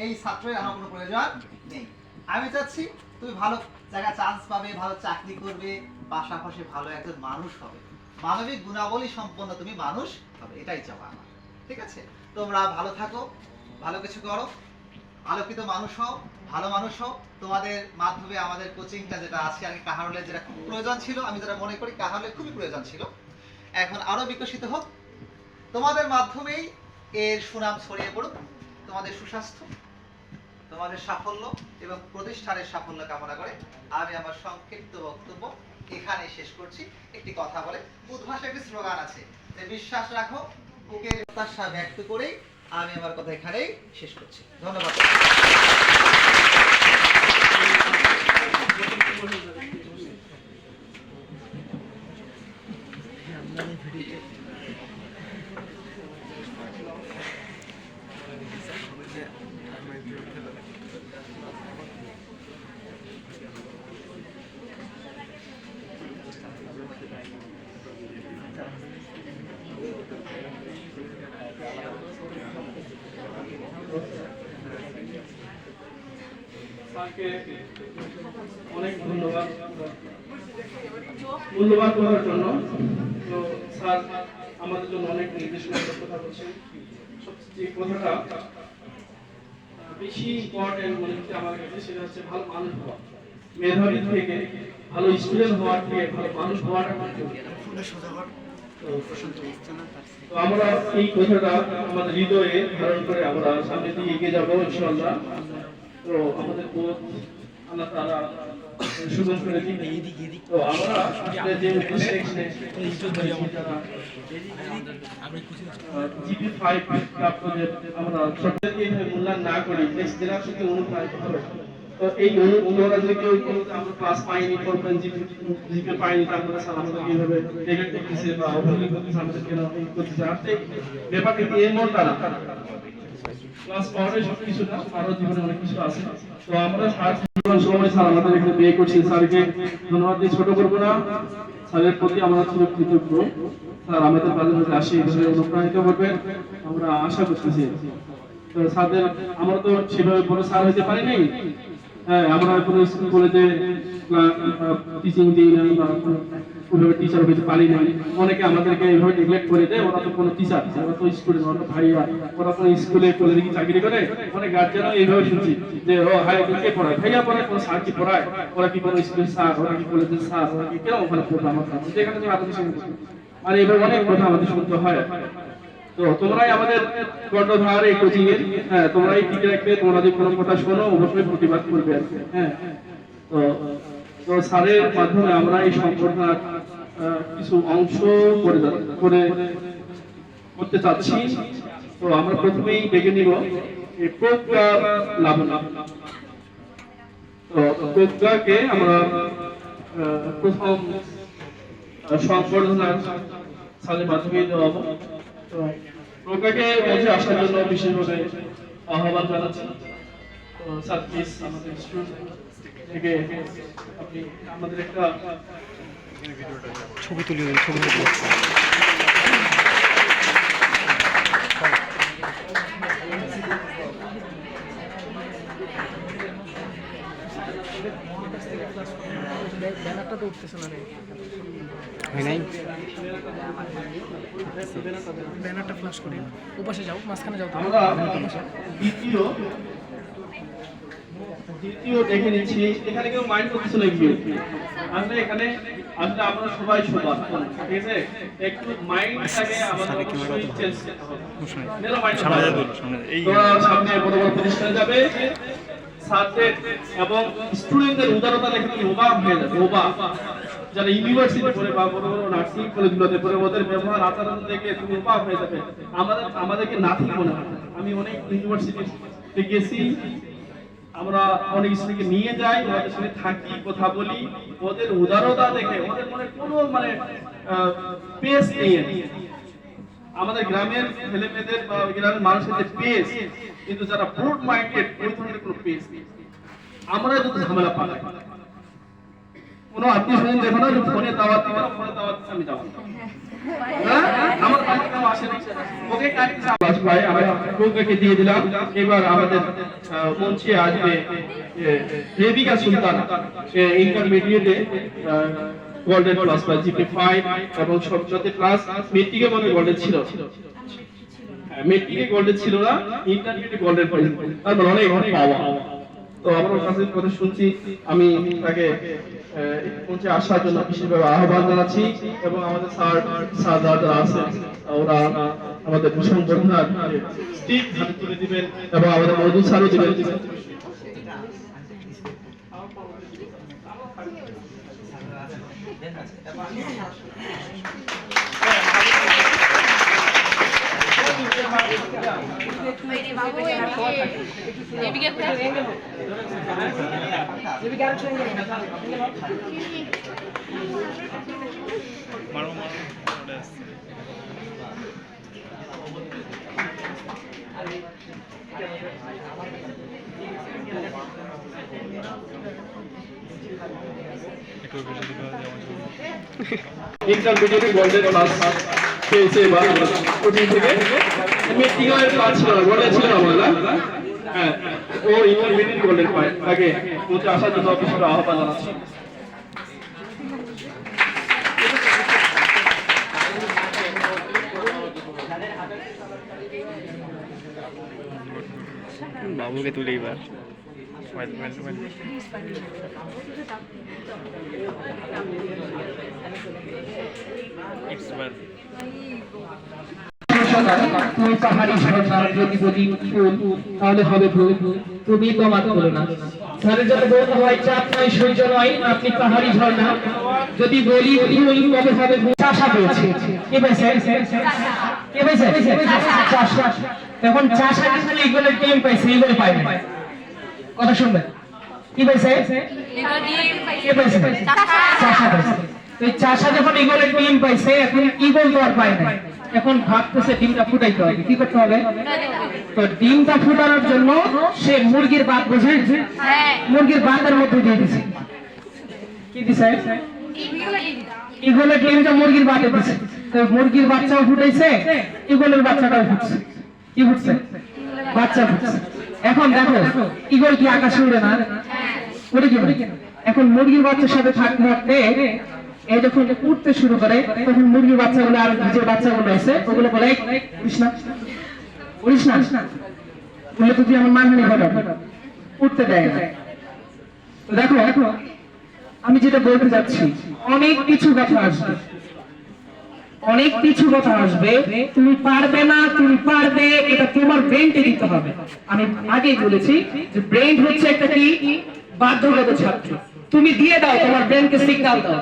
এই ছাত্রের আমার কোনো প্রয়োজন নেই। আমি চাচ্ছি তুমি ভালো জায়গায় চান্স পাবে, ভালো চাকরি করবে, পাশাপাশি ভালো একজন মানুষ হবে, মানবিক গুণাবলী সম্পন্ন তুমি মানুষ হবে, এটাই চাওয়া আমার। ঠিক আছে, তোমরা ভালো থাকো, ভালো কিছু করো, আলোকিত মানুষ হও, ভালো মানুষ হও। তোমাদের মাধ্যমে আমাদের কোচিংটা যেটা আছে আগে কাহারোলে যেটা খুব প্রয়োজন ছিল, আমি যেটা মনে করি কাহারোলে খুবই প্রয়োজন ছিল, এখন আরো বিকশিত হোক। তোমাদের মাধ্যমেই এর সুনাম ছড়িয়ে পড়ুক। তোমাদের সুস্বাস্থ্য, তোমাদের সাফল্য এবং প্রতিষ্ঠানের সাফল্য কামনা করে আমি আমার সংক্ষিপ্ত বক্তব্য এখানে শেষ করছি। একটি কথা বলে উদ্ভাসে একটি স্লোগান আছে যে বিশ্বাস রাখো, বুকের প্রত্যাশা ব্যক্ত করেই আমি আমার কথা এখানেই শেষ করছি। ধন্যবাদ। অনেক ধন্যবাদ মূল্যবান করার জন্য। তো স্যার আমাদের জন্য অনেক নির্দেশনামূলক কথা বলছেন। সবচেয়ে যে কথাটা বেশি ইম্পর্টেন্ট মনে হচ্ছে আমার কাছে, সেটা হচ্ছে ভালো মানুষ হওয়া। মেধাবী থেকে ভালো স্টুডেন্ট হওয়ার থেকে ভালো মানুষ হওয়াটা আমার জন্য। তো আমরা এই কথাটা আমাদের হৃদয়ে ধারণ করে আমরা সামনে দিয়ে এগিয়ে যাবো ইনশাআল্লাহ। তো আমাদের পথ আল্লাহ তাআলা সুযোগ করে দিন। তো আমরা যে উদ্দেশ্যে জিপি5 ক্লাবদের আমরা সবাইকে মূল্যায়ন না করি, নেক্সট জেনারেশনকে অনুপ্রাণিত হবে। তো এই অনুপ্রেরণা যদি কেউ আমরা ক্লাস পাইনি, করবেন জিপি পাইনি, তারপরে স্যার আমাদের কিভাবে নেগলেক্ট করতেছে বা অবহেলা করতেছে, আমাদের কেন এই করতেছে, আসলে ব্যাপারটা কি এমনটা না। ক্লাস পাওয়াটাই সবকিছু না, আরো জীবনে অনেক কিছু আছে। তো আমরা সময় স্যার আমাদের এখানে বিয়ে করছি, স্যারকে ধন্যবাদ দিয়ে ছোট করবো না। স্যারের প্রতি আমরা খুব কৃতজ্ঞ। স্যার আমাদের মাঝে মাঝে আসি, এভাবে অনুপ্রাণিত করবেন আমরা আশা করতেছি। তো স্যারদের আমরা তো সেভাবে বড় স্যার হইতে পারি নাই। হ্যাঁ, আমরা কোনো স্কুল কলেজে টিচিং দিই না বা ওইভাবে টিচার হইতে পারি না। অনেকে আমাদেরকে এইভাবে নেগলেক্ট করে দেয়, ওরা তো কোনো টিচার, ওরা তো স্টুডেন্ট, ওরা তো ভাইয়া, ওরা কোনো স্কুলে কলেজে কি চাকরি করে। অনেক গার্জেনও এইভাবে শুনছি যে ও হাই কে পড়ায়, ভাইয়া পড়ায়, কোনো স্যার কি পড়ায়, ওরা কি কোনো স্কুলের স্যার, ওরা কি কলেজের স্যার, ওরা কি কেন ওখানে পড়বে আমার কাছে, যেখানে তুমি আদৌ মানে এইভাবে অনেক কথা আমাদের শুনতে হয়। তো তোমরাই আমাদের কণ্ঠধার এই কোচিং এর, হ্যাঁ তোমরাই টিকে রাখবে। তোমরা যদি কোনো কথা শোনো অবশ্যই প্রতিবাদ করবে। হ্যাঁ, তো স্যারের মাধ্যমে আমরা এই সংগঠনের কিছু অংশ করে করতে চাচ্ছি। তো আমরা প্রথমেই দেখে নিব এই প্রজ্ঞা লাবণী। তো প্রজ্ঞাকে আমরা প্রথম সংবর্ধনার স্যারের মাধ্যমে দেওয়া হবে। তো প্রজ্ঞাকে মঞ্চে আসার জন্য বিশেষভাবে আহ্বান জানাচ্ছি। তো স্যার প্লিজ আমাদের স্টুডেন্ট থেকে আপনি আমাদের একটা ছবি তুলি, ছবি তুলি। ব্যানারটা তো উঠতেছে না রে, হয় নাই ব্যানারটা ফ্ল্যাশ করি। ওপাশে যাও, মাঝখানে যাও। আমরা দ্বিতীয় দেখে নিচ্ছি। এখানে কেউ মাইন্ড করতেছে নাকি? আসলে এখানে আসলে আমরা সবাই সমান, ঠিক আছে? একটু মাইন্ডটাকে আমাদের অবশ্যই চেঞ্জ করতে হবে। সামনে বড় বড় প্রতিষ্ঠানে যাবে, ছাত্রদের এবং স্টুডেন্টদের উদারতা দেখে তুমি অবাক হয়ে যাবে, অবাক। যারা ইউনিভার্সিটি পড়ে বা বড় বড় নার্সিং কলেজগুলোতে পড়ে, ওদের ব্যবহার আচরণ দেখে তুমি অবাক হয়ে যাবে। আমাদেরকে নাথিং মনে হয়। আমি অনেক ইউনিভার্সিটিতে গেছি, আমরা অনেক স্টুডেন্টকে নিয়ে যাই, ওদের সঙ্গে থাকি, কথা বলি, ওদের উদারতা দেখে ওদের মনে কোনো মানে পেস নেই। আমাদের গ্রামের ছেলেমেয়েদের বা গ্রামের মানুষের যে পেস, কিন্তু যারা ব্রড মাইন্ডেড, ওই ধরনের কোনো পেস নেই। আমরা যত ঝামেলা পালাই, কোনো আত্মীয় স্বজন দেখো না, ফোনে দাওয়াত দিবে, ফোনে দাওয়াত আমি যাবো। আমার কেউ আসে না। ওকে ক্লাস ভাই আমরা প্রজ্ঞাকে দিয়ে দিলাম। এবার আমাদের মঞ্চে আসবে রেবিকা সুলতান, ইন্টারমিডিয়েটে গোল্ডেন প্লাস পাই, জিপি 5 এবং সবচেয়ে প্লাস মেট্রিকে মনে গোল্ডেন ছিল, মেট্রিকে গোল্ডেন ছিল না, ইন্টারমিডিয়েটে গোল্ডেন পাইছে, তারপর অনেক পাওয়া। তো আমার কাছে কথা শুনছি, আমি তাকে মঞ্চে আসার জন্য বিশেষভাবে আহ্বান জানাচ্ছি এবং আমাদের স্যার যারা আছেন ওরা আমাদের সংবর্ধনার স্টিক হাতে তুলে দিবেন এবং আমাদের মজুদ স্যারও দিবেন। ইন্টারমিডিয়েটে গোল্ডেন ক্লাস পেয়েছে এবার কোচিং থেকে, মেট্রিকের ক্লাস ছিল না, গোল্ডেন ছিল না বললা। হ্যাঁ, ও ইন্টারমিডিয়েট গোল্ডেন পায়, তাকে মঞ্চে আসার জন্য বিশেষ আহ্বান জানাচ্ছি। বাবুকে তুলে এবার তুমি পাহাড়ি ঝর্ণার প্রতিপদী ফুল, তাহলে হবে ভুল, তুমি তো মাত করো না। স্যারের যত বলতে হয় চাপ নয়, সহ্য নয়, আপনি পাহাড়ি ঝর্ণা যদি বলি ফুল তবে হবে ভুল। চাষা পেয়েছে, কে পেয়েছে? কে পেয়েছে? চাষা। এখন চাষা কিন্তু এগুলোর টিম পাইছে, এগুলো পায় না। কথা শুনবেন, কি পেয়েছে? কে পেয়েছে? চাষা পেয়েছে। এই চাষা যখন ইগলের ডিম পাইছে, এখন ইগল তো আর পায় না, এখন ভাবতেছে ডিমটা ফুটাইতে হবে। কি করতে হবে? তো ডিমটা ফুটানোর জন্য সে মুরগির বাত, বোঝে, মুরগির বাতের মধ্যে দিয়ে দিছে। কি দিছে? ইগলের ডিমটা মুরগির বাতে দিছে। তো মুরগির বাচ্চাও ফুটাইছে, ইগলের বাচ্চাটাও ফুটছে। কি ফুটছে? বাচ্চা ফুটছে। এখন দেখো ইগল কি আকাশে উড়ে না? উড়ে কি? এখন মুরগির বাচ্চার সাথে থাকতে থাকতে এই যখন উঠতে শুরু করে, তখন মুরগির বাচ্চাগুলো আর যে বাচ্চাগুলো আছে ওগুলো বলে উড়িস না, উড়িস না, বলে তুই আমার মানহানি ঘটাবি, উঠতে দেয় না। দেখো আমি যেটা বলতে যাচ্ছি, অনেক কিছু কথা আসবে, অনেক কিছু কথা আসবে, তুমি পারবে না, তুমি পারবে, এটা তোমার ব্রেনকে দিতে হবে। আমি আগেই বলেছি যে ব্রেন হচ্ছে একটা কি বাধ্যগত ছাত্র, তুমি দিয়ে দাও, তোমার ব্রেনকে সিগন্যাল দাও।